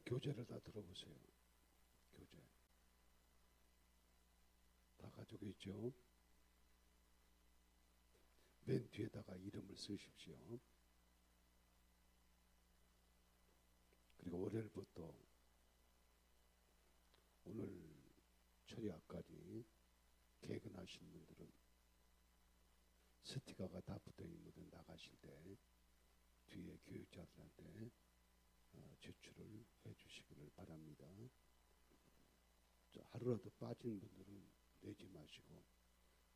교재를 다 들어보세요. 교재. 다 가지고 있죠. 맨 뒤에다가 이름을 쓰십시오. 그리고 월요일부터 오늘 철야까지 개근하신 분들은 스티커가 다 붙어있는 분들 나가실 때 뒤에 교육자들한테 제출을 해주시기를 바랍니다. 하루라도 빠진 분들은 내지 마시고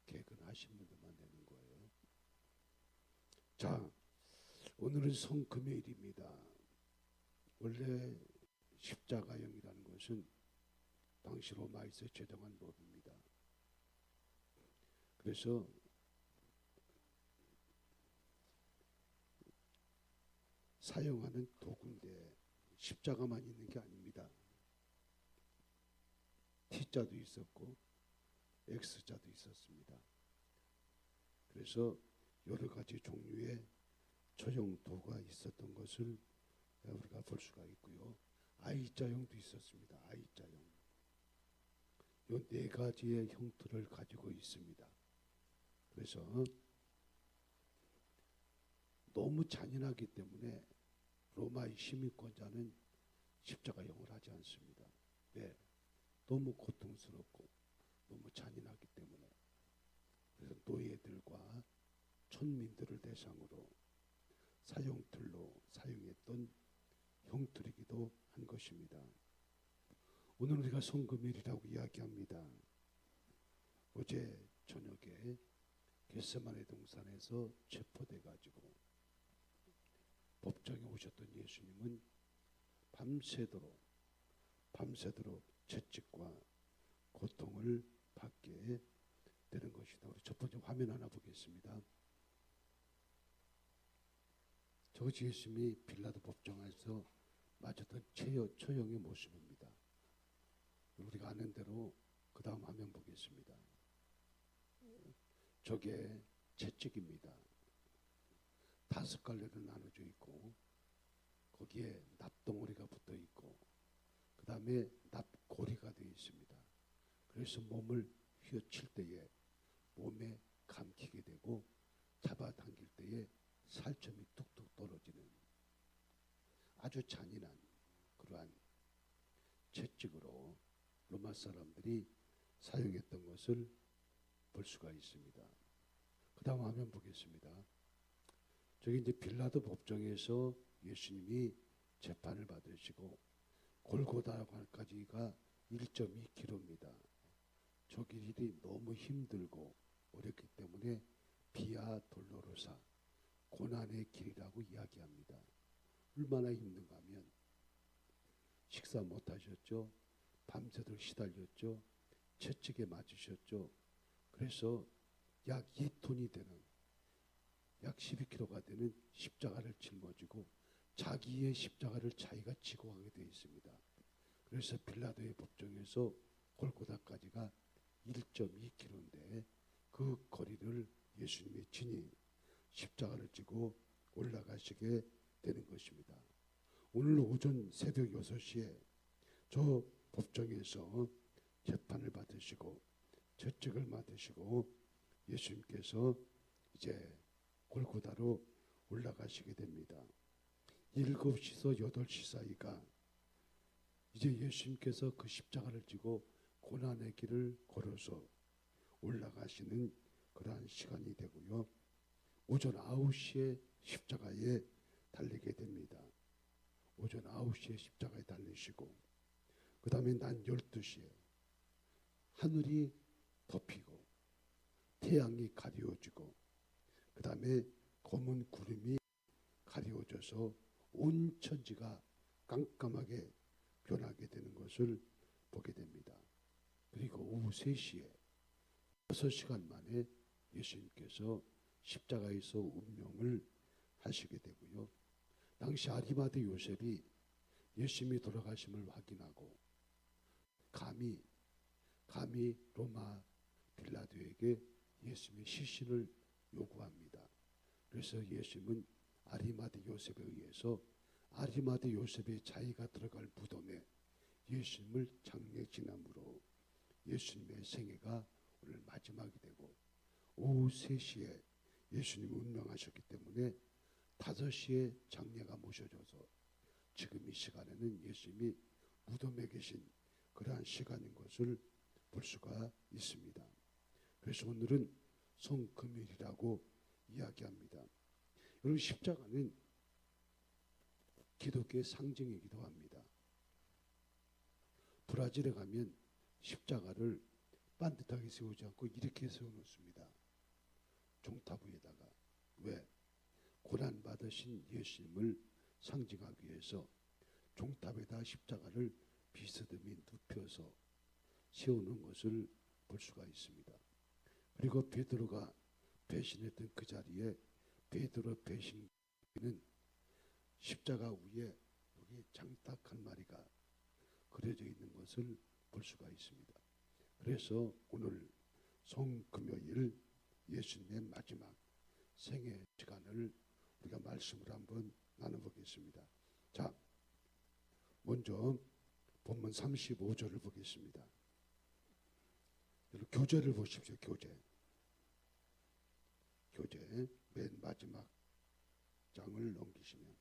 개근하신 분들만 내는 거예요. 자, 오늘은 성금요일입니다. 원래 십자가형이라는 것은 당시 로마에서 제정한 법입니다. 그래서 사용하는 도구인데 십자가만 있는 게 아닙니다. T자도 있었고 X자도 있었습니다. 그래서 여러 가지 종류의 처형 도구가 있었던 것을 우리가 볼 수가 있고요. I자형도 있었습니다. I자형. 이 네 가지의 형태를 가지고 있습니다. 그래서 너무 잔인하기 때문에 로마의 시민권자는 십자가형을 하지 않습니다. 왜? 너무 고통스럽고 너무 잔인하기 때문에. 그래서 노예들과 천민들을 대상으로 사형틀로 사용했던 형틀이기도 한 것입니다. 오늘 우리가 성금요일이라고 이야기합니다. 어제 저녁에 겟세마네 동산에서 체포돼 가지고 법정에 오셨던 예수님은 밤새도록 채찍과 고통을 받게 되는 것이다. 우리 첫 번째 화면 하나 보겠습니다. 저것이 예수님이 빌라도 법정에서 맞았던 처형의 모습입니다. 우리가 아는 대로 그 다음 화면 보겠습니다. 저게 채찍입니다. 5갈래로 나눠져 있고 거기에 납덩어리가 붙어 있고 그 다음에 납고리가 되어 있습니다. 그래서 몸을 휘어칠 때에 몸에 감기게 되고 잡아당길 때에 살점이 뚝뚝 떨어지는 아주 잔인한 그러한 채찍으로 로마 사람들이 사용했던 것을 볼 수가 있습니다. 그 다음 화면 보겠습니다. 저기 이제 빌라도 법정에서 예수님이 재판을 받으시고 골고다까지가 1.2km입니다. 저 길이 너무 힘들고 어렵기 때문에 비아 돌로로사 고난의 길이라고 이야기합니다. 얼마나 힘든가 하면 식사 못 하셨죠? 밤새도록 시달렸죠? 채찍에 맞으셨죠? 그래서 약 2톤이 되는 약 12kg가 되는 십자가를 짊어지고 자기의 십자가를 자기가 지고 가게 되어 있습니다. 그래서 빌라도의 법정에서 골고다까지가 1.2km인데 그 거리를 예수님의 친히 십자가를 지고 올라가시게 되는 것입니다. 오늘 오전 새벽 6시에 저 법정에서 재판을 받으시고 채찍을 맞으시고 예수님께서 이제 골고다로 올라가시게 됩니다. 7시서 8시 사이가 이제 예수님께서 그 십자가를 지고 고난의 길을 걸어서 올라가시는 그러한 시간이 되고요. 오전 9시에 십자가에 달리게 됩니다. 오전 9시에 십자가에 달리시고 그 다음에 난 12시에 하늘이 덮이고 태양이 가려워지고 그 다음에 검은 구름이 가려워져서 온 천지가 깜깜하게 변하게 되는 것을 보게 됩니다. 그리고 오후 3시에 6시간 만에 예수님께서 십자가에서 운명을 하시게 되고요. 당시 아리마대 요셉이 예수님이 돌아가심을 확인하고 감히 로마 빌라도에게 예수님의 시신을 요구합니다. 그래서 예수님은 아리마대 요셉에 의해서 아리마대 요셉의 자기가 들어갈 무덤에 예수님을 장례 지남으로 예수님의 생애가 오늘 마지막이 되고 오후 3시에 예수님이 운명하셨기 때문에 5시에 장례가 모셔져서 지금 이 시간에는 예수님이 무덤에 계신 그러한 시간인 것을 볼 수가 있습니다. 그래서 오늘은 성금요일이라고 이야기합니다. 여러분, 십자가는 기독교의 상징이기도 합니다. 브라질에 가면 십자가를 반듯하게 세우지 않고 이렇게 세워놓습니다. 종탑 위에다가. 왜? 고난받으신 예수님을 상징하기 위해서 종탑에다 십자가를 비스듬히 눕혀서 세우는 것을 볼 수가 있습니다. 그리고 베드로가 배신했던 그 자리에 베드로 배신기는 십자가 위에 여기 장탁 한 마리가 그려져 있는 것을 볼 수가 있습니다. 그래서 오늘 성금요일 예수님의 마지막 생애 시간을 우리가 말씀을 한번 나눠보겠습니다. 자, 먼저 본문 35절을 보겠습니다. 교재를 보십시오. 교재 맨 마지막 장을 넘기시면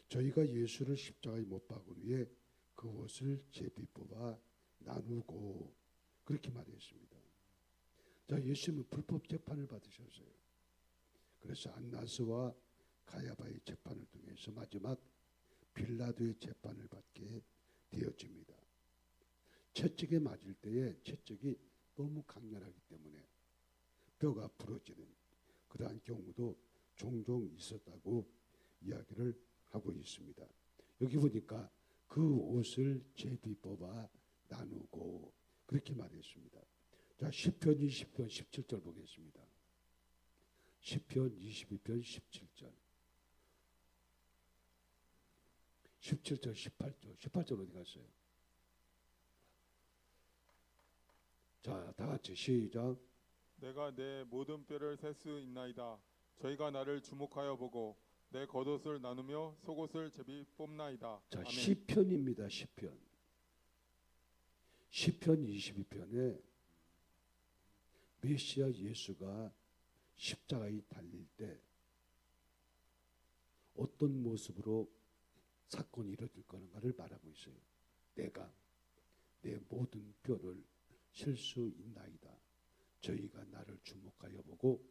저희가 예수를 십자가에 못 박은 후에 그 옷을 제비 뽑아 나누고 그렇게 말했습니다. 자, 예수님은 불법 재판을 받으셨어요. 그래서 안나스와 가야바의 재판을 통해서 마지막 빌라도의 재판을 받게 되어집니다. 채찍에 맞을 때에 채찍이 너무 강렬하기 때문에 뼈가 부러지는 그러한 경우도 종종 있었다고 이야기를 하고 있습니다. 여기 보니까 그 옷을 제비 뽑아 나누고 그렇게 말했습니다. 자, 시편 20편 17절 보겠습니다. 시편 22편 17절 17절 18절 어디 갔어요? 자, 다 같이 시작. 내가 내 모든 뼈를 셀 수 있나이다. 저희가 나를 주목하여 보고 내 겉옷을 나누며 속옷을 제비 뽑나이다. 자, 아멘. 시편입니다. 시편 22편에 메시아 예수가 십자가에 달릴 때 어떤 모습으로 사건이 이루어질 거는가를 말하고 있어요. 내가 내 모든 뼈를 실 수 있나이다. 저희가 나를 주목하여 보고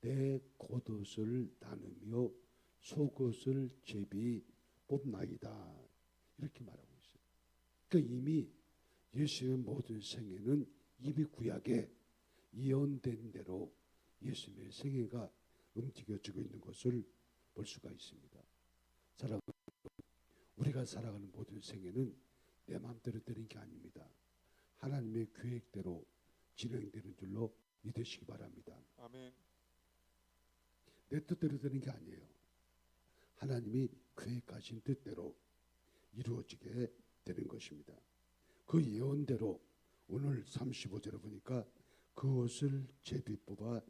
내 겉옷을 나누며 속옷을 제비 뽑나이다. 이렇게 말하고 있어요. 그러니까 이미 예수의 모든 생애는 이미 구약에 예언된 대로 예수님의 생애가 움직여지고 있는 것을 볼 수가 있습니다. 우리가 살아가는 모든 생애는 내 마음대로 되는 게 아닙니다. 하나님의 계획대로 진행되는 줄로 믿으시기 바랍니다. 아멘. 내 뜻대로 되는 게 아니에요. 하나님이 계획하신 뜻대로 이루어지게 되는 것입니다. 그 예언대로 오늘 35절에 보니까 그 옷을 제비 뽑아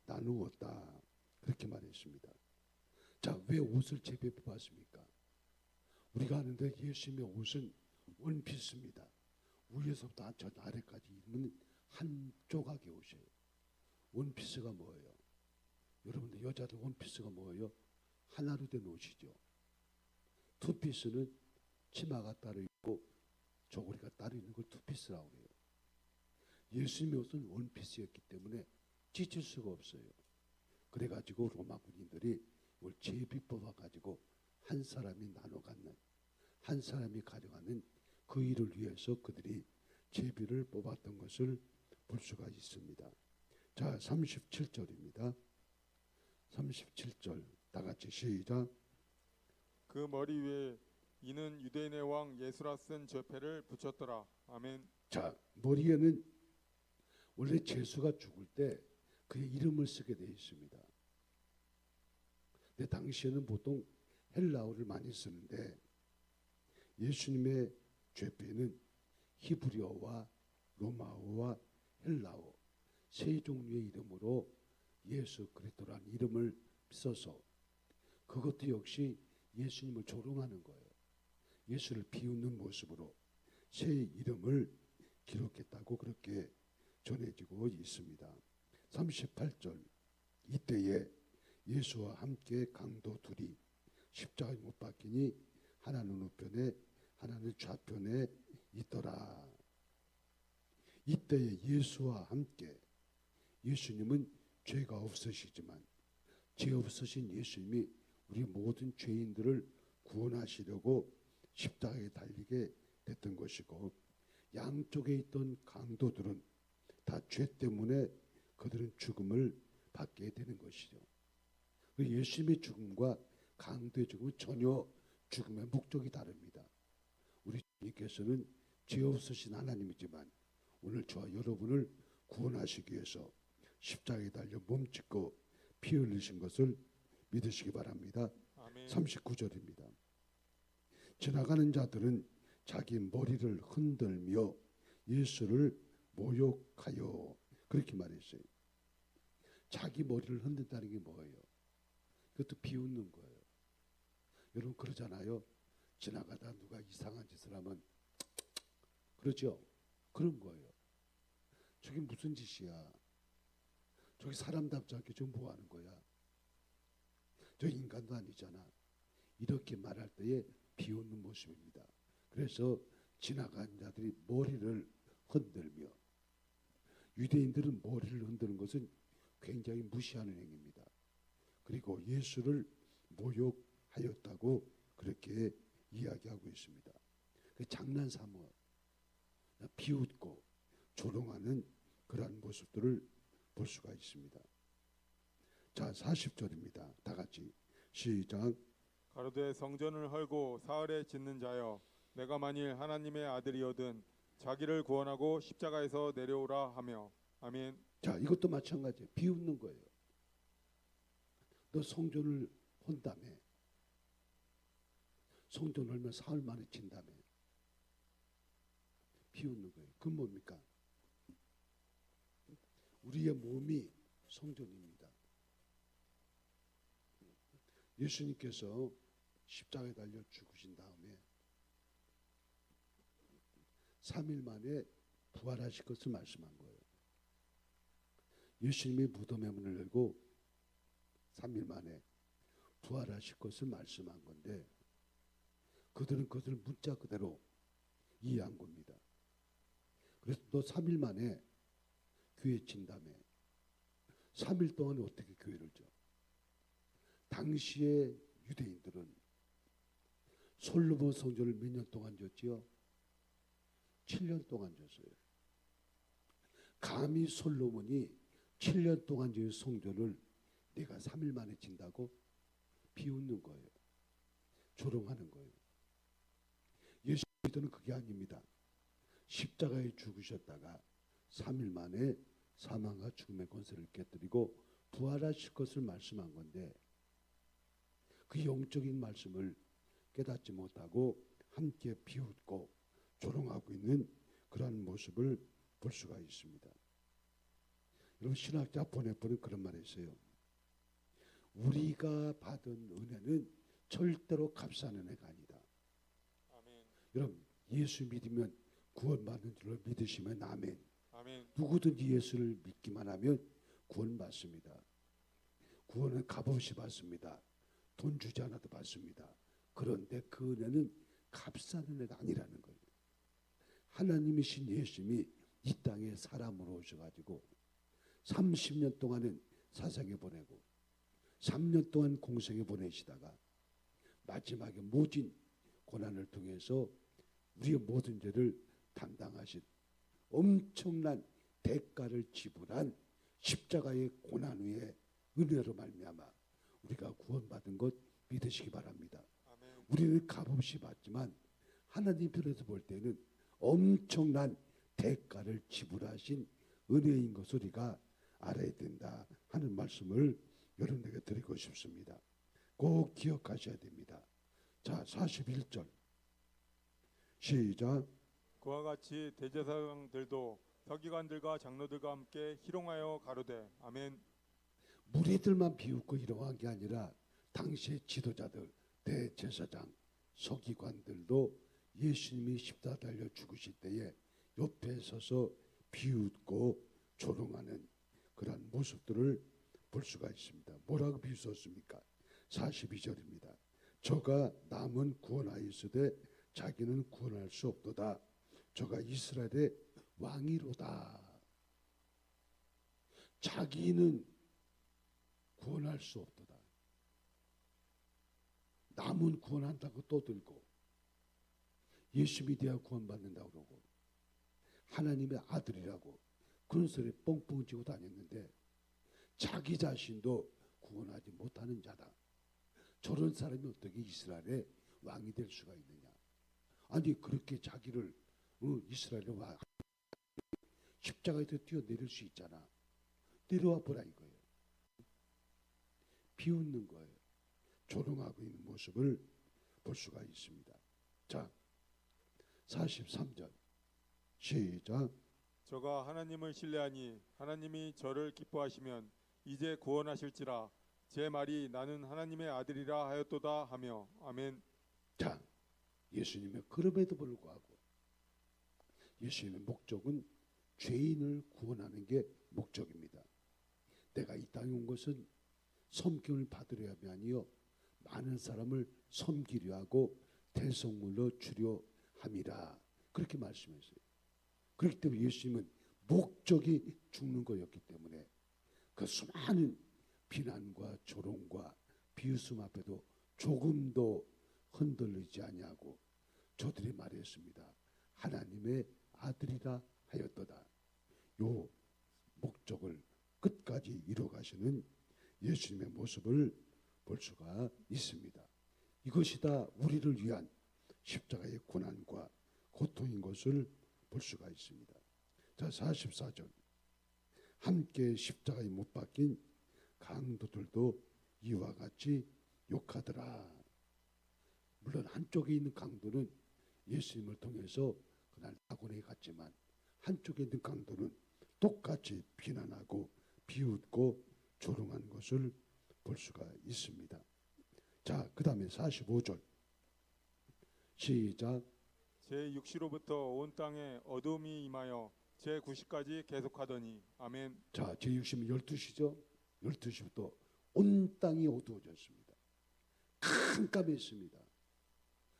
나누었다. 그렇게 말했습니다. 자, 왜 옷을 제비 뽑았습니까? 우리가 아는데 예수님의 옷은 원피스입니다. 위에서부터 저 아래까지 있는 한 조각의 옷이에요. 원피스가 뭐예요? 여러분들 여자들 원피스가 뭐예요? 하나로 된 옷이죠. 투피스는 치마가 따로 있고 저고리가 따로 있는 걸 투피스라고 해요. 예수님의 옷은 원피스였기 때문에 찢을 수가 없어요. 그래가지고 로마 군인들이 이걸 제비 뽑아가지고 한 사람이 나눠 갖는, 한 사람이 가져가는 그 일을 위해서 그들이 제비를 뽑았던 것을 볼 수가 있습니다. 자, 37절입니다. 37절 다 같이 시작. 그 머리 위에 이는 유대인의 왕 예수라 쓴 죄패를 붙였더라. 아멘. 자, 머리에는 원래 제수가 죽을 때 그의 이름을 쓰게 되어 있습니다. 근데 당시에는 보통 헬라어를 많이 쓰는데 예수님의 죄패는 히브리어와 로마어와 헬라어 세 종류의 이름으로 예수 그리스도라는 이름을 써서 그것도 역시 예수님을 조롱하는 거예요. 예수를 비웃는 모습으로 새 이름을 기록했다고 그렇게 전해지고 있습니다. 38절 이때에 예수와 함께 강도 둘이 십자가에 못 박히니 하나는 우편에 하나는 좌편에 있더라. 이때에 예수와 함께, 예수님은 죄가 없으시지만 죄 없으신 예수님이 우리 모든 죄인들을 구원하시려고 십자가에 달리게 됐던 것이고, 양쪽에 있던 강도들은 다 죄 때문에 그들은 죽음을 받게 되는 것이죠. 예수님의 죽음과 강도의 죽음은 전혀 죽음의 목적이 다릅니다. 우리 주님께서는 죄 없으신 하나님이지만 오늘 저와 여러분을 구원하시기 위해서 십자가에 달려 몸짓고 피 흘리신 것을 믿으시기 바랍니다. 아멘. 39절입니다. 지나가는 자들은 자기 머리를 흔들며 예수를 모욕하여, 그렇게 말했어요. 자기 머리를 흔든다는 게 뭐예요? 그것도 비웃는 거예요. 여러분 그러잖아요. 지나가다 누가 이상한 짓을 하면 그러죠. 그런 거예요. 저게 무슨 짓이야? 저기 사람답지 않게 저 뭐 하는 거야? 저 인간도 아니잖아. 이렇게 말할 때에 비웃는 모습입니다. 그래서 지나간 자들이 머리를 흔들며, 유대인들은 머리를 흔드는 것은 굉장히 무시하는 행위입니다. 그리고 예수를 모욕하였다고 그렇게 이야기하고 있습니다. 장난삼아 비웃고 조롱하는 그러한 모습들을 볼 수가 있습니다. 자, 40절입니다. 다 같이 시작. 가로되 성전을 헐고 사흘에 짓는 자여, 내가 만일 하나님의 아들이거든 자기를 구원하고 십자가에서 내려오라 하며. 아멘. 자, 이것도 마찬가지예요. 비웃는 거예요. 너 성전을 헌다며, 성전 헐면 사흘 만에 친다며, 비웃는 거예요. 그건 뭡니까? 우리의 몸이 성전입니다. 예수님께서 십자가에 달려 죽으신 다음에 3일 만에 부활하실 것을 말씀한 거예요. 예수님이 무덤의 문을 열고 3일 만에 부활하실 것을 말씀한 건데, 그들은 그것을 문자 그대로 이해한 겁니다. 그래서 너 3일 만에 교회 친다며, 3일 동안 어떻게 교회를 져? 당시에 유대인들은 솔로몬 성전을 몇 년 동안 졌지요? 7년 동안 졌어요. 감히 솔로몬이 7년 동안 지은 성전을 내가 3일 만에 진다고? 비웃는 거예요. 조롱하는 거예요. 예수님께서는 그게 아닙니다. 십자가에 죽으셨다가 3일 만에 사망과 죽음의 권세를 깨뜨리고 부활하실 것을 말씀한 건데, 그 영적인 말씀을 깨닫지 못하고 함께 비웃고 조롱하고 있는 그러한 모습을 볼 수가 있습니다. 여러분, 신학자 보네포는 그런 말을 했어요. 우리가 받은 은혜는 절대로 값싼 은혜가 아니다. 아멘. 여러분, 예수 믿으면 구원받는 줄로 믿으시면 아멘. 아멘. 누구든지 예수를 믿기만 하면 구원받습니다. 구원은 값없이 받습니다. 돈 주지 않아도 받습니다. 그런데 그 은혜는 값싼 은혜가 아니라는 거예요. 하나님이신 예수님이 이 땅에 사람으로 오셔가지고 30년 동안은 사상에 보내고 3년 동안 공생에 보내시다가 마지막에 모진 고난을 통해서 우리의 모든 죄를 담당하신 엄청난 대가를 지불한 십자가의 고난 후에 은혜로 말미암아 우리가 구원받은 것 믿으시기 바랍니다. 아멘. 우리는 값없이 받지만 하나님 편에서 볼 때는 엄청난 대가를 지불하신 은혜인 것을 우리가 알아야 된다 하는 말씀을 여러분에게 드리고 싶습니다. 꼭 기억하셔야 됩니다. 자, 41절 시작. 그와 같이 대제사장들도 서기관들과 장로들과 함께 희롱하여 가로되. 아멘. 무리들만 비웃고 희롱한 게 아니라 당시의 지도자들, 대제사장, 서기관들도 예수님이 십자가 달려 죽으실 때에 옆에 서서 비웃고 조롱하는 그런 모습들을 볼 수가 있습니다. 뭐라고 비웃었습니까? 42절입니다. 저가 남은 구원하였으되 자기는 구원할 수 없도다. 저가 이스라엘의 왕이로다. 자기는 구원할 수 없도다. 남은 구원한다고 떠들고 예수 믿어야 구원받는다고 그러고 하나님의 아들이라고 그런 소리 뻥뻥 지고 다녔는데 자기 자신도 구원하지 못하는 자다. 저런 사람이 어떻게 이스라엘의 왕이 될 수가 있느냐. 아니 그렇게 자기를 이스라엘의 왕 십자가에서 뛰어내릴 수 있잖아. 내려와 보라 이거예요. 비웃는 거예요. 조롱하고 있는 모습을 볼 수가 있습니다. 자, 43절 시작. 저가 하나님을 신뢰하니 하나님이 저를 기뻐하시면 이제 구원하실지라 제 말이 나는 하나님의 아들이라 하였도다 하며 아멘. 자, 예수님의 그럼에도 불구하고 예수님의 목적은 죄인을 구원하는 게 목적입니다. 내가 이 땅에 온 것은 섬김을 받으려 함이 아니요 많은 사람을 섬기려 하고 대속물로 주려 함이라 그렇게 말씀했어요. 그렇기 때문에 예수님은 목적이 죽는 거였기 때문에 그 수많은 비난과 조롱과 비웃음 앞에도 조금도 흔들리지 아니하고 저들이 말했습니다. 하나님의 아들이라 하였도다. 요 목적을 끝까지 이루어가시는 예수님의 모습을 볼 수가 있습니다. 이것이 다 우리를 위한 십자가의 고난과 고통인 것을 볼 수가 있습니다. 자, 44절 함께 십자가에 못 박힌 강도들도 이와 같이 욕하더라. 물론 한쪽에 있는 강도는 예수님을 통해서 그날 낙원에 갔지만 한쪽에 있는 강도는 똑같이 비난하고 비웃고 조롱한 것을 볼 수가 있습니다. 자, 그 다음에 45절 시작. 제 6시로부터 온 땅에 어둠이 임하여 제 9시까지 계속하더니 아멘. 자, 제 60은 12시죠. 12시부터 온 땅이 어두워졌습니다. 깜깜했습니다.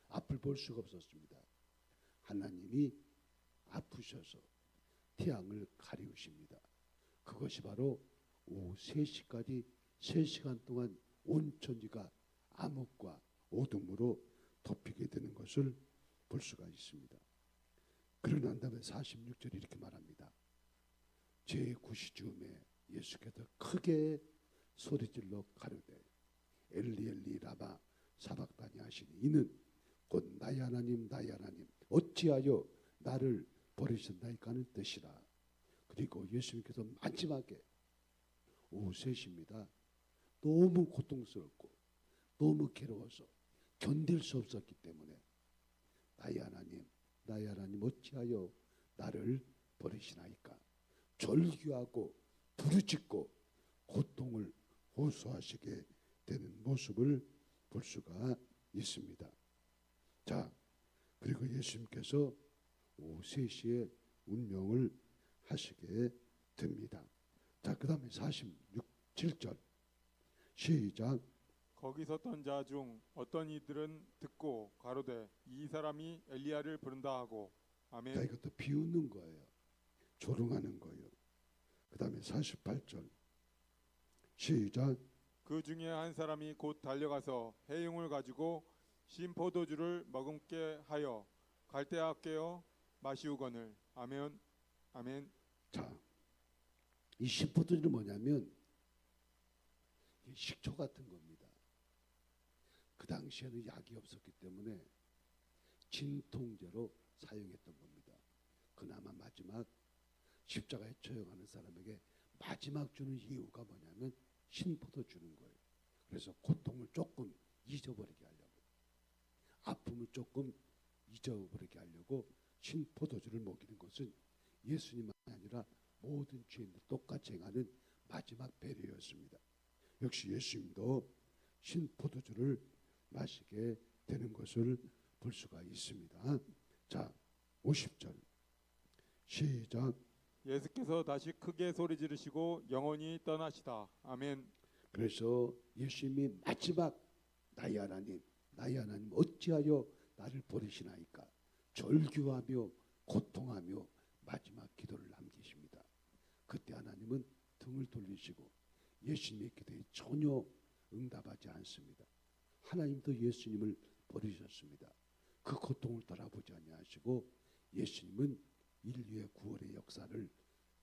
앞을 볼 수가 없었습니다. 하나님이 아프셔서 태양을 가리우십니다. 그것이 바로 오후 3시까지 3시간 동안 온 천지가 암흑과 어둠으로 덮이게 되는 것을 볼 수가 있습니다. 그러고 난 다음에 46절이 이렇게 말합니다. 제9시쯤에 예수께서 크게 소리질러 가로되 엘리 엘리 라마 사박다니 하시니 이는 곧 나의 하나님 나의 하나님 어찌하여 나를 버리셨나이까 하는 뜻이라. 그리고 예수님께서 마지막에 오후 3시입니다. 너무 고통스럽고 너무 괴로워서 견딜 수 없었기 때문에 나의 하나님 어찌하여 나를 버리시나이까 절규하고 부르짖고 고통을 호소하시게 되는 모습을 볼 수가 있습니다. 자, 그리고 예수님께서 오후 3시에 운명을 하시게 됩니다. 자, 그 다음에 47절 시작. 거기 섰던 자 중 어떤 이들은 듣고 가로되 이 사람이 엘리야를 부른다 하고 아멘. 자, 이것도 비웃는 거예요. 조롱하는 거예요. 그 다음에 48절 시작. 그 중에 한 사람이 곧 달려가서 해용을 가지고 신 포도주를 머금게 하여 갈대아 깨어 마시우거늘 아멘. 아멘. 자, 이 신포도주는 뭐냐면 식초 같은 겁니다. 그 당시에는 약이 없었기 때문에 진통제로 사용했던 겁니다. 그나마 마지막 십자가에 처형하는 사람에게 마지막 주는 이유가 뭐냐면 신포도 주는 거예요. 그래서 고통을 조금 잊어버리게 하려고, 아픔을 조금 잊어버리게 하려고 신포도주를 먹이는 것은 예수님만이 아니라 모든 죄인들 똑같이 행하는 마지막 배려였습니다. 역시 예수님도 신포도주를 마시게 되는 것을 볼 수가 있습니다. 자, 50절 시작. 예수께서 다시 크게 소리 지르시고 영원히 떠나시다. 아멘. 그래서 예수님이 마지막 나의 하나님 어찌하여 나를 버리시나이까 절규하며 고통하며 마지막 기도를 남기십니다. 그때 하나님은 등을 돌리시고 예수님의 기도에 전혀 응답하지 않습니다. 하나님도 예수님을 버리셨습니다. 그 고통을 돌아보지 아니하시고 예수님은 인류의 구원의 역사를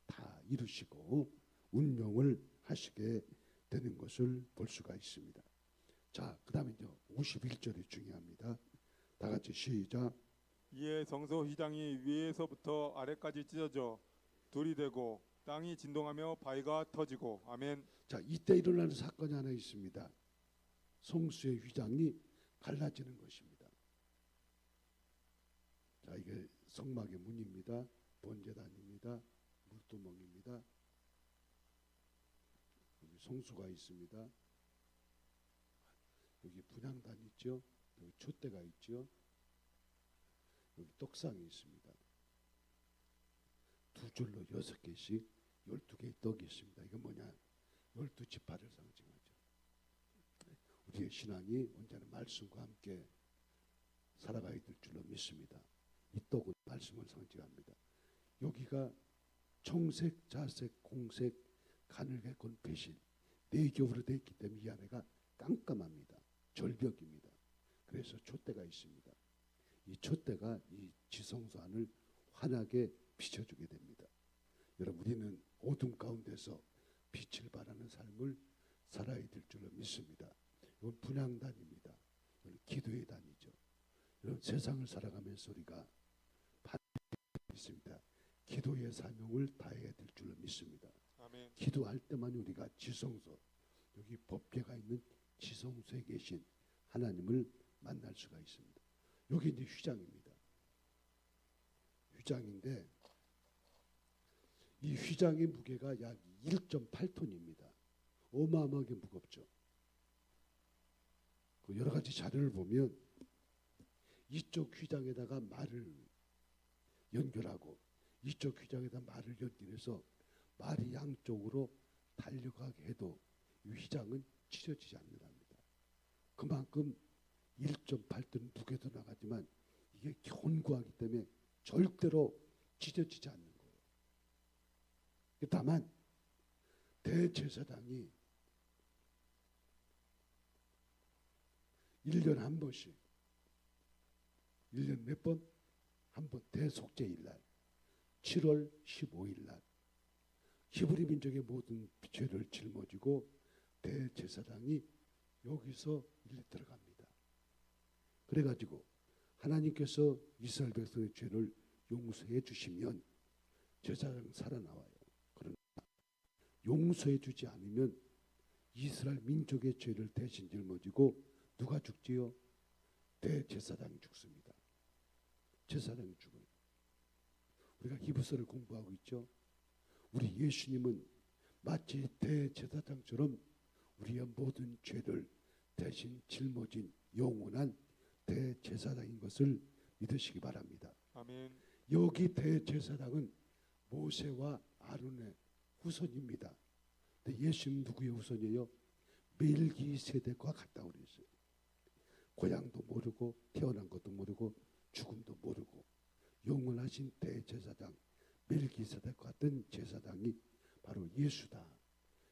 다 이루시고 운명을 하시게 되는 것을 볼 수가 있습니다. 자, 그다음에 이제 51절이 중요합니다. 다 같이 시작. 이에 성소 휘장이 위에서부터 아래까지 찢어져 둘이 되고 땅이 진동하며 바위가 터지고. 아멘. 자, 이때 일어나는 사건이 하나 있습니다. 성수의 휘장이 갈라지는 것입니다. 자, 이게 성막의 문입니다. 번제단입니다. 물두멍입니다. 여기 성수가 있습니다. 여기 분향단 있죠. 여기 촛대가 있죠. 여기 떡상이 있습니다. 두 줄로 6개씩 12개의 떡이 있습니다. 이건 뭐냐? 12지파를 상징하죠. 우리의 신앙이 언제나 말씀과 함께 살아가야 될 줄로 믿습니다. 이 떡은 말씀을 상징합니다. 여기가 청색, 자색, 공색, 가늘게 건 배실 네 겹으로 되어 있기 때문에 이 안에가 깜깜합니다. 절벽입니다. 그래서 촛대가 있습니다. 이 촛대가 이 지성소 안을 환하게 비춰주게 됩니다. 여러분, 우리는 어둠 가운데서 빛을 발하는 삶을 살아야 될 줄로 믿습니다. 이건 분향단입니다. 이건 기도의 단이죠. 여러분, 세상을 살아가면서 우리가 있습니다. 기도의 사명을 다해야 될 줄로 믿습니다. 아멘. 기도할 때만 우리가 지성소, 여기 법궤가 있는 지성소에 계신 하나님을 만날 수가 있습니다. 여기 이제 휘장입니다. 휘장인데 이 휘장의 무게가 약 1.8톤입니다. 어마어마하게 무겁죠. 그 여러 가지 자료를 보면 이쪽 휘장에다가 말을 연결하고 이쪽 휘장에다 말을 연결해서 말이 양쪽으로 달려가게 해도 이 휘장은 찢어지지 않는답니다. 그만큼 1.8톤 무게도 나가지만 이게 견고하기 때문에 절대로 찢어지지 않는 거예요. 다만 대제사장이 1년에 한 번씩 1년 몇 번? 한 번 대속죄일 날 7월 15일 날 히브리 민족의 모든 죄를 짊어지고 대제사장이 여기서 일리 들어갑니다. 그래가지고 하나님께서 이스라엘 백성의 죄를 용서해 주시면 제사장은 살아나와요. 그러나 용서해 주지 않으면 이스라엘 민족의 죄를 대신 짊어지고 누가 죽지요? 대제사장이 죽습니다. 제사장이 죽어요. 우리가 히브리서를 공부하고 있죠. 우리 예수님은 마치 대제사장처럼 우리의 모든 죄를 대신 짊어진 영원한 대제사장인 것을 믿으시기 바랍니다. 아멘. 여기 대제사장은 모세와 아론의 후손입니다. 근데 예수님 누구의 후손이에요? 멜기세덱과 같다고 그랬어요. 고향도 모르고 태어난 것도 모르고 죽음도 모르고 영원하신 대제사장 멜기세덱과 같은 제사장이 바로 예수다.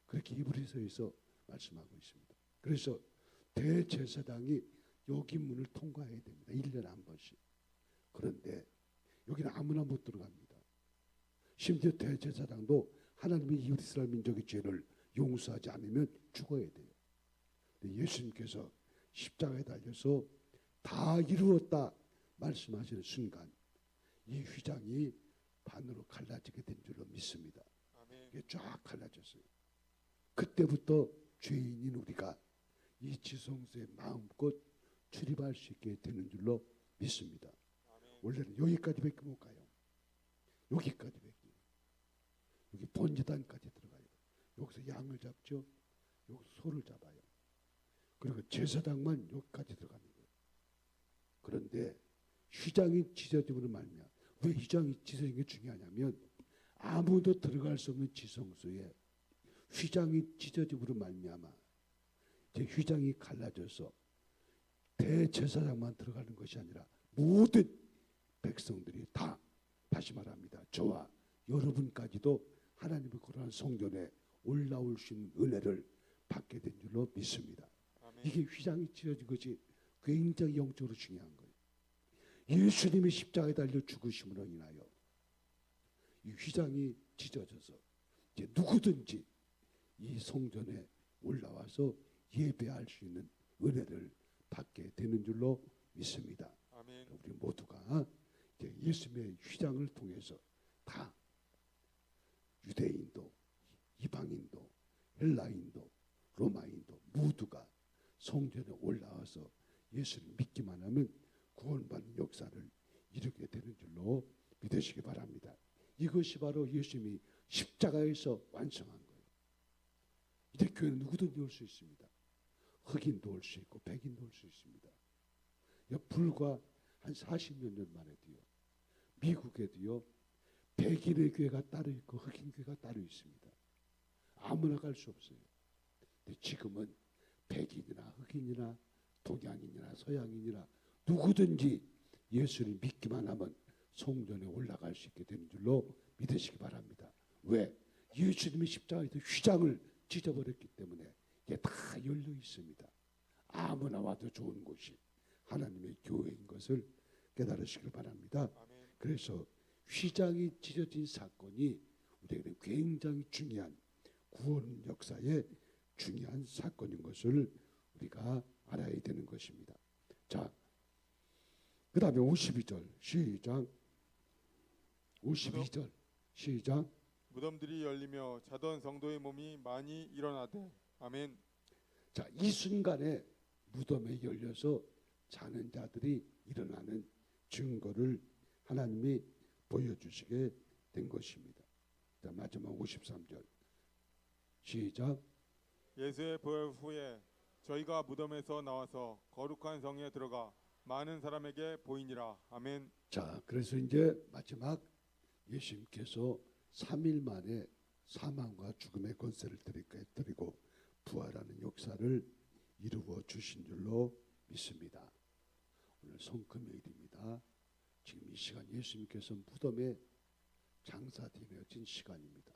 그렇게 히브리서에서 말씀하고 있습니다. 그래서 대제사장이 여기 문을 통과해야 됩니다. 1년에 한 번씩. 그런데 여기는 아무나 못 들어갑니다. 심지어 대제사장도 하나님이 이스라엘 민족의 죄를 용서하지 않으면 죽어야 돼요. 근데 예수님께서 십자가에 달려서 다 이루었다 말씀하시는 순간 이 휘장이 반으로 갈라지게 된 줄로 믿습니다. 아멘. 이게 쫙 갈라졌어요. 그때부터 죄인인 우리가 이 지성소에 마음껏 출입할 수 있게 되는 줄로 믿습니다. 아멘. 원래는 여기까지밖에 못 가요. 여기까지밖에. 여기 번제단까지 들어가요. 여기서 양을 잡죠. 여기서 소를 잡아요. 그리고 제사장만 여기까지 들어가는 거예요. 그런데 휘장이 찢어짐으로 말미암아, 왜 휘장이 찢어진 게 중요하냐면 아무도 들어갈 수 없는 지성소에 휘장이 찢어짐으로 말미암아 이제 휘장이 갈라져서 대제사장만 들어가는 것이 아니라 모든 백성들이 다, 다시 말합니다, 저와 여러분까지도 하나님의 거룩한 성전에 올라올 수 있는 은혜를 받게 된 줄로 믿습니다. 아멘. 이게 휘장이 찢어진 것이 굉장히 영적으로 중요한 거예요. 예수님이 십자가에 달려 죽으심으로 인하여 이 휘장이 찢어져서 이제 누구든지 이 성전에 올라와서 예배할 수 있는 은혜를 받게 되는 줄로 믿습니다. 아멘. 우리 모두가 이제 예수님의 휘장을 통해서 다 유대인도 이방인도 헬라인도 로마인도 모두가 성전에 올라와서 예수를 믿기만 하면 구원받는 역사를 이루게 되는 줄로 믿으시기 바랍니다. 이것이 바로 예수님이 십자가에서 완성한 거예요. 이제 교회는 누구든지 올 수 있습니다. 흑인도 올 수 있고 백인도 올 수 있습니다. 불과 한 40몇 년 만에도요, 미국에도요 백인의 교회가 따로 있고 흑인 교회가 따로 있습니다. 아무나 갈 수 없어요. 근데 지금은 백인이나 흑인이나 동양인이나 서양인이나 누구든지 예수를 믿기만 하면 성전에 올라갈 수 있게 되는 줄로 믿으시기 바랍니다. 왜? 예수님이 십자가에서 휘장을 찢어버렸기 때문에 이게 다 열려 있습니다. 아무나 와도 좋은 곳이 하나님의 교회인 것을 깨달으시길 바랍니다. 아멘. 그래서 휘장이 찢어진 사건이 우리에게 굉장히 중요한 구원 역사의 중요한 사건인 것을 우리가 알아야 되는 것입니다. 자, 그 다음에 52절 시작. 52절 시작. 무덤들이 열리며 자던 성도의 몸이 많이 일어나되. 아멘. 자, 이 순간에 무덤에 열려서 자는 자들이 일어나는 증거를 하나님이 보여주시게 된 것입니다. 자, 마지막 53절 시작. 예수의 부활 후에 저희가 무덤에서 나와서 거룩한 성에 들어가 많은 사람에게 보이니라. 아멘. 자, 그래서 이제 마지막 예수님께서 3일 만에 사망과 죽음의 권세를 드리고 부활하는 역사를 이루어 주신 줄로 믿습니다. 오늘 성금요일입니다. 지금 이 시간 예수님께서 무덤에 장사되어진 시간입니다.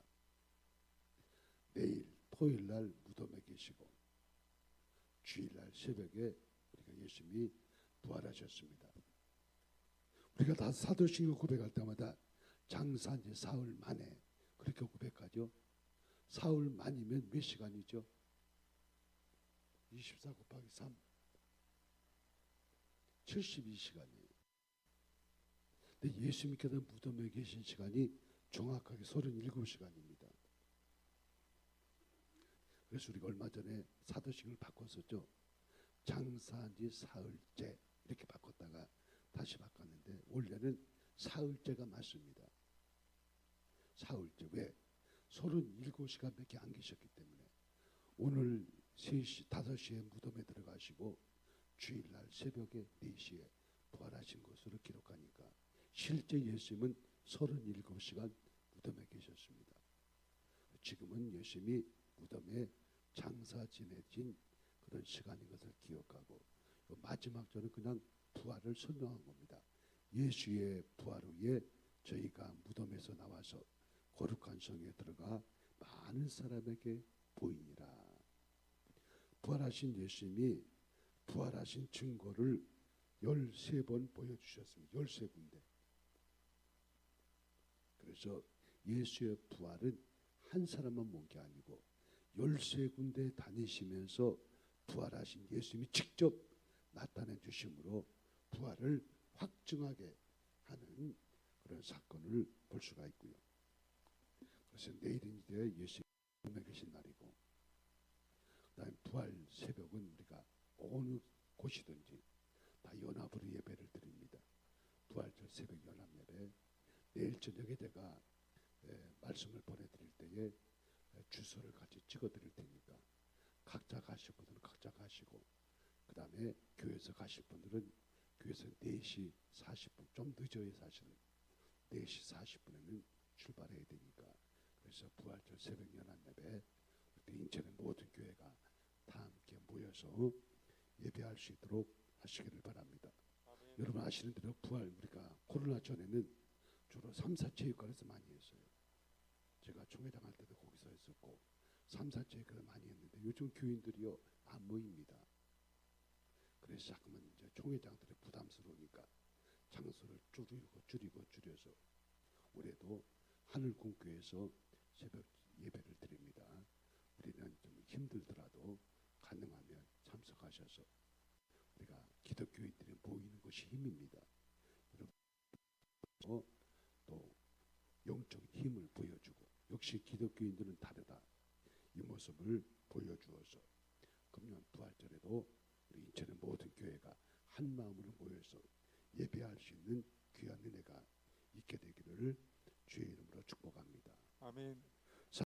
내일 토요일 날 무덤에 계시고 주일날 새벽에 우리가 예수님이 부활하셨습니다. 우리가 다 사도신경 고백할 때마다 장사한 지 사흘 만에 그렇게 고백하죠. 사흘 만이면 몇 시간이죠? 24 곱하기 3 72시간이에요. 근데 예수님께서 무덤에 계신 시간이 정확하게 37시간입니다. 그래서 우리가 얼마 전에 사도신경을 바꿨었죠. 장사한 지 사흘째 이렇게 바꿨다가 다시 바꿨는데 원래는 사흘째가 맞습니다. 사흘째. 왜? 37시간밖에 안 계셨기 때문에 오늘 3시, 5시에 무덤에 들어가시고 주일날 새벽에 4시에 부활하신 것으로 기록하니까 실제 예수님은 37시간 무덤에 계셨습니다. 지금은 예수님이 무덤에 장사 지내진 그런 시간인 것을 기억하고 마지막 절은 그냥 부활을 설명한 겁니다. 예수의 부활 후에 저희가 무덤에서 나와서 거룩한 성에 들어가 많은 사람에게 보이니라. 부활하신 예수님이 부활하신 증거를 13번 보여주셨습니다. 13군데. 그래서 예수의 부활은 한 사람만 본 게 아니고 13군데 다니시면서 부활하신 예수님이 직접 나타내 주심으로 부활을 확증하게 하는 그런 사건을 볼 수가 있고요. 그래서 내일은 이제 예수님이 계신 날이고, 그다음에 부활 새벽은 우리가 어느 곳이든지 다 연합으로 예배를 드립니다. 부활절 새벽 연합 예배. 내일 저녁에 제가 말씀을 보내드릴 때에 주소를 같이 찍어드릴 테니까 각자 가실 분들은 각자 가시고, 그 다음에 교회에서 가실 분들은 교회에서 4시 40분 좀 늦어요 사실은. 4시 40분에는 출발해야 되니까. 그래서 부활절 새벽 연합예배 우리 인천의 모든 교회가 다 함께 모여서 예배할 수 있도록 하시기를 바랍니다. 아멘. 여러분 아시는 대로 부활 우리가 코로나 전에는 주로 3사 체육관에서 많이 했어요. 제가 총회장 할 때도 거기서 했었고 3사 체육관에서 많이 했는데 요즘 교인들이요 안 모입니다. 그래서 자꾸만 이제 총회장들이 부담스러우니까 장소를 줄여서 올해도 하늘공교에서 새벽 예배를 드립니다. 우리는 좀 힘들더라도 가능하면 참석하셔서 우리가 기독교인들이 모이는 것이 힘입니다. 여러분 또 영적인 힘을 보여주고 역시 기독교인들은 다르다 이 모습을 보여주어서 금년 부활절에도 우리 인천의 모든 교회가 한 마음으로 모여서 예배할 수 있는 귀한 은혜가 있게 되기를 주의 이름으로 축복합니다. 아멘.